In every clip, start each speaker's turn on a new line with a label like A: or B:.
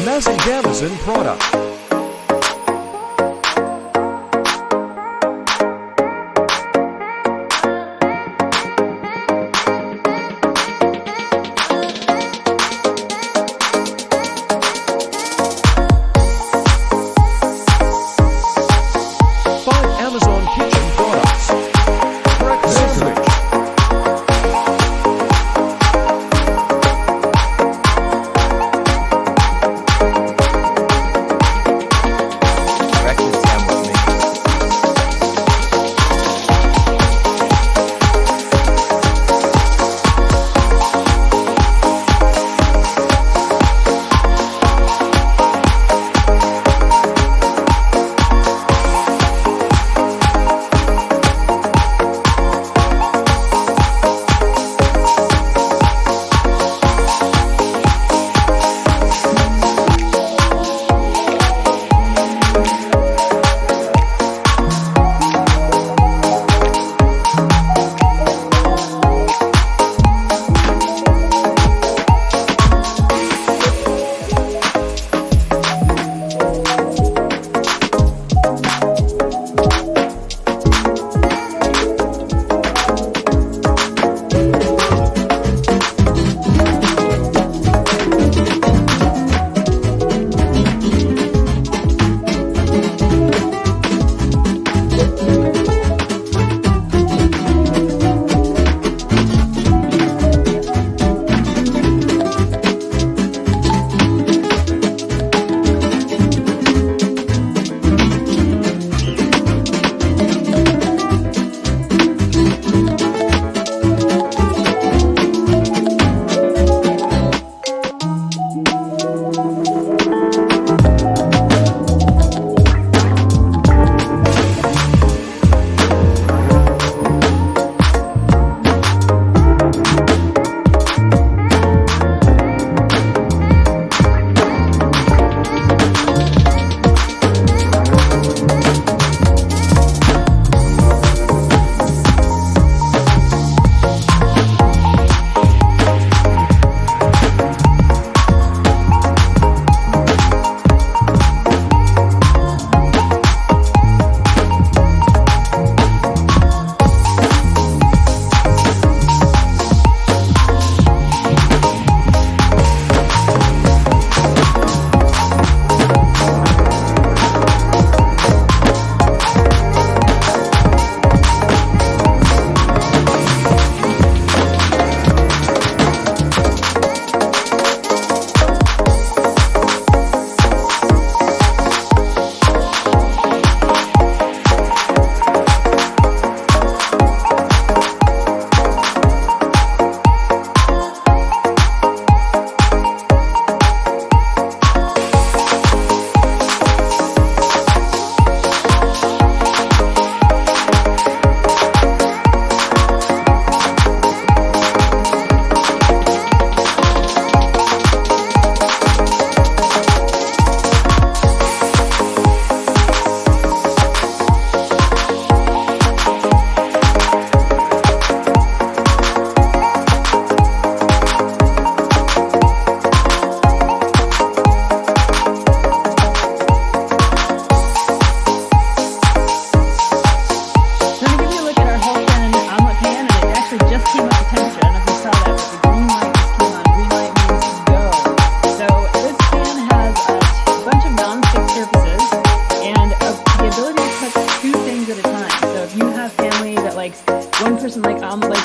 A: Snazzy Amazon product. Amazon kitchen products. Breakfast sandwich.
B: Breakfast sandwich mix.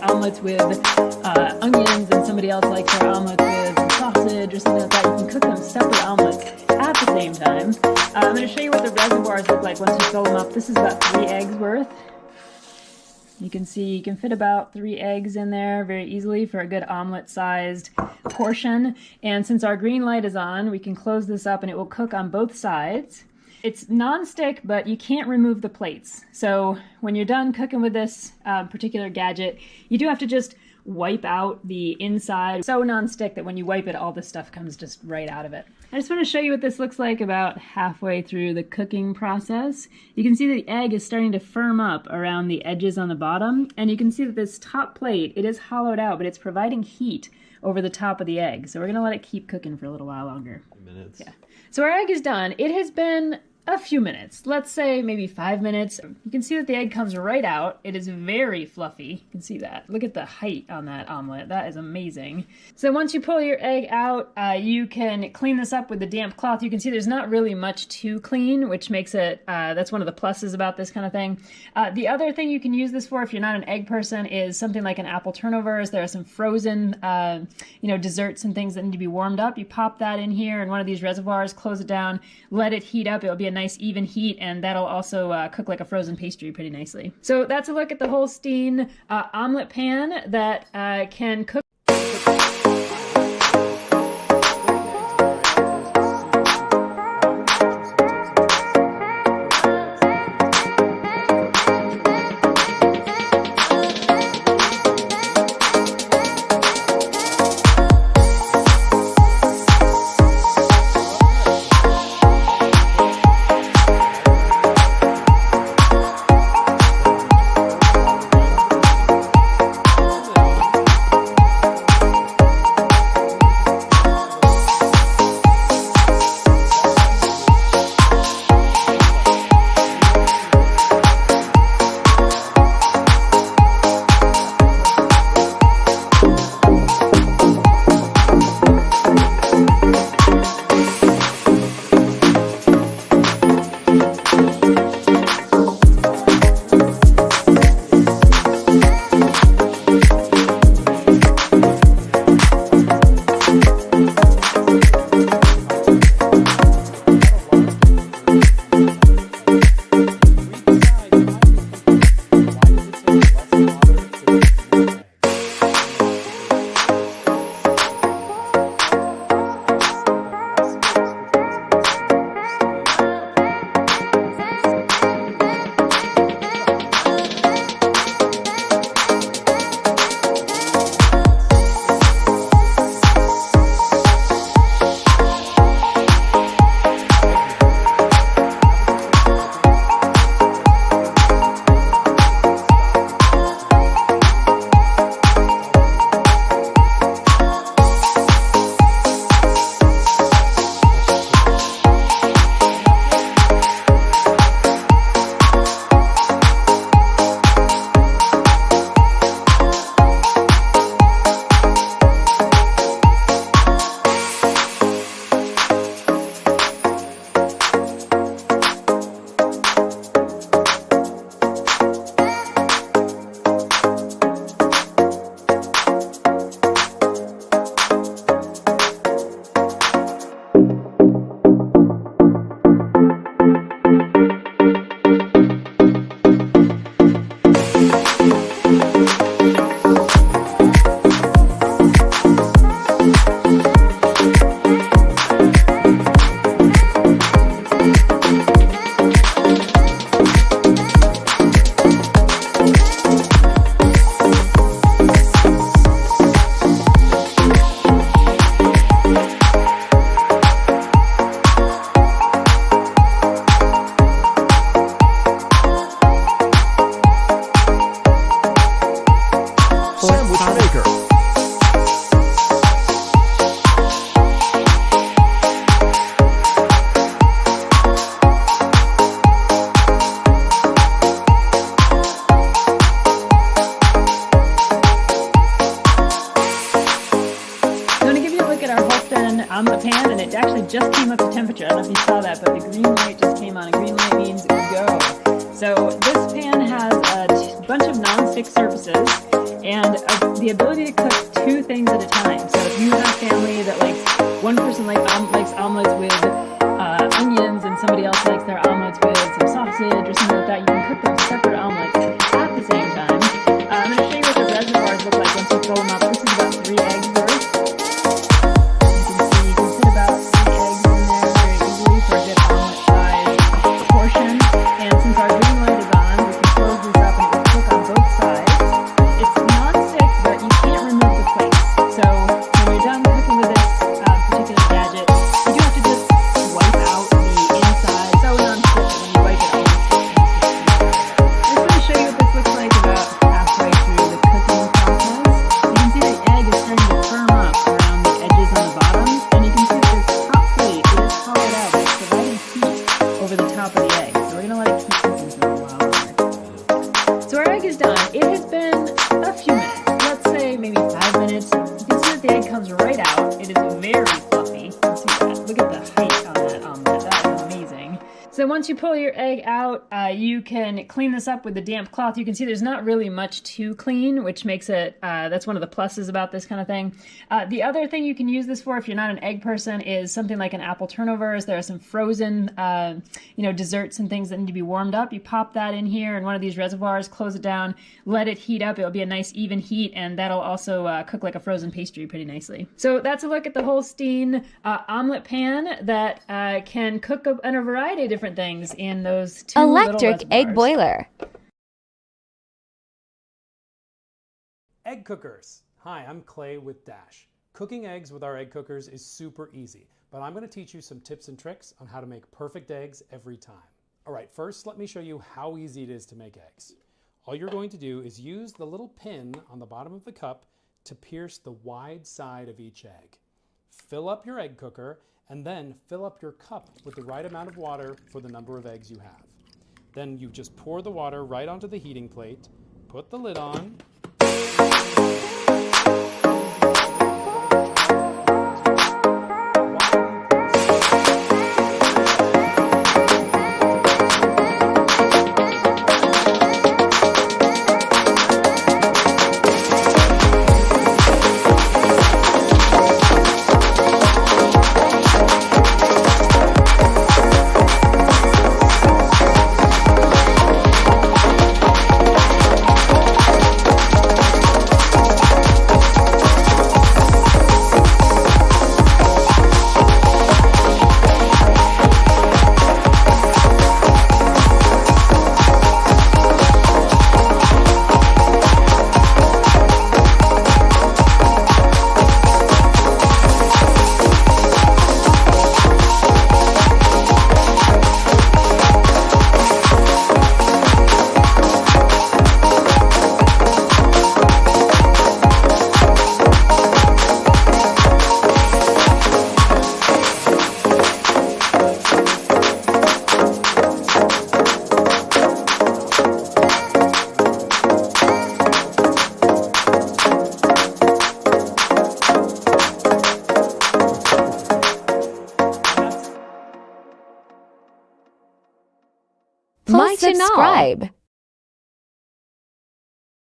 C: omelets with onions, and somebody else likes their omelets with sausage or something like that. You can cook them separate omelets at the same time. I'm going to show you what the reservoirs look like once you fill them up. This is about 3 eggs worth. You can see you can fit about 3 eggs in there very easily for a good omelet-sized portion. And since our green light is on, we can close this up and it will cook on both sides. It's non-stick, but you can't remove the plates. So when you're done cooking with this particular gadget, you do have to just wipe out the inside. So non-stick that when you wipe it, all the stuff comes just right out of it. I just want to show you what this looks like about halfway through the cooking process. You can see that the egg is starting to firm up around the edges on the bottom, and you can see that this top plate, it is hollowed out, but it's providing heat over the top of the egg. So we're gonna let it keep cooking for a little while longer.
B: Minutes.
C: Yeah. So our egg is done. It has been a few minutes, let's say maybe 5 minutes. You can see that the egg comes right out. It is very fluffy. You can see that. Look at the height on that omelet. That is amazing. So once you pull your egg out, you can clean this up with the damp cloth. You can see there's not really much to clean, which makes it, that's one of the pluses about this kind of thing. The other thing you can use this for if you're not an egg person is something like an apple turnovers. There are some frozen, desserts and things that need to be warmed up. You pop that in here in one of these reservoirs, close it down, let it heat up. It'll be a nice even heat, and that'll also cook like a frozen pastry pretty nicely. So that's a look at the Holstein omelet pan that can cook. omelet pan, and it actually just came up to temperature. I don't know if you saw that, but the green light just came on. A green light means go. So this pan has a bunch of non-stick surfaces and the ability to cook two things at a time. So if you have a family that likes, one person likes omelets with onions and somebody else likes their omelets with some sausage or something like that, you can cook them separate omelets at the same time. I'm going to show you what the reservoirs look like once you fill them up. This is about 3 eggs worth. You can put about 3 eggs in there very easily for a good omelet size portion. And since our green light is on, we can close this up and it will cook on both sides. It's non-stick, but you can't remove the plates. So when you're done cooking with this particular gadget, you do have to just wipe out the inside. So non-stick, when you wipe it out, I'm just going to show you look at the height on that omelet. That is amazing. So once you pull your egg out, you can clean this up with a damp cloth. You can see there's not really much to clean, which makes it, that's one of the pluses about this kind of thing. The other thing you can use this for if you're not an egg person is something like an apple turnovers. There are some frozen, desserts and things that need to be warmed up. You pop that in here in one of these reservoirs, close it down, let it heat up. It'll be a nice even heat, and that'll also cook like a frozen pastry pretty nicely. So that's a look at the Holstein omelet pan that can cook in a variety of different things in those two
B: Electric
C: little
B: egg
C: reservoirs.
B: boiler.
D: Egg cookers. Hi, I'm Clay with Dash. Cooking eggs with our egg cookers is super easy, but I'm going to teach you some tips and tricks on how to make perfect eggs every time. All right, first let me show you how easy it is to make eggs. All you're going to do is use the little pin on the bottom of the cup to pierce the wide side of each egg. Fill up your egg cooker and then fill up your cup with the right amount of water for the number of eggs you have. Then you just pour the water right onto the heating plate, put the lid on,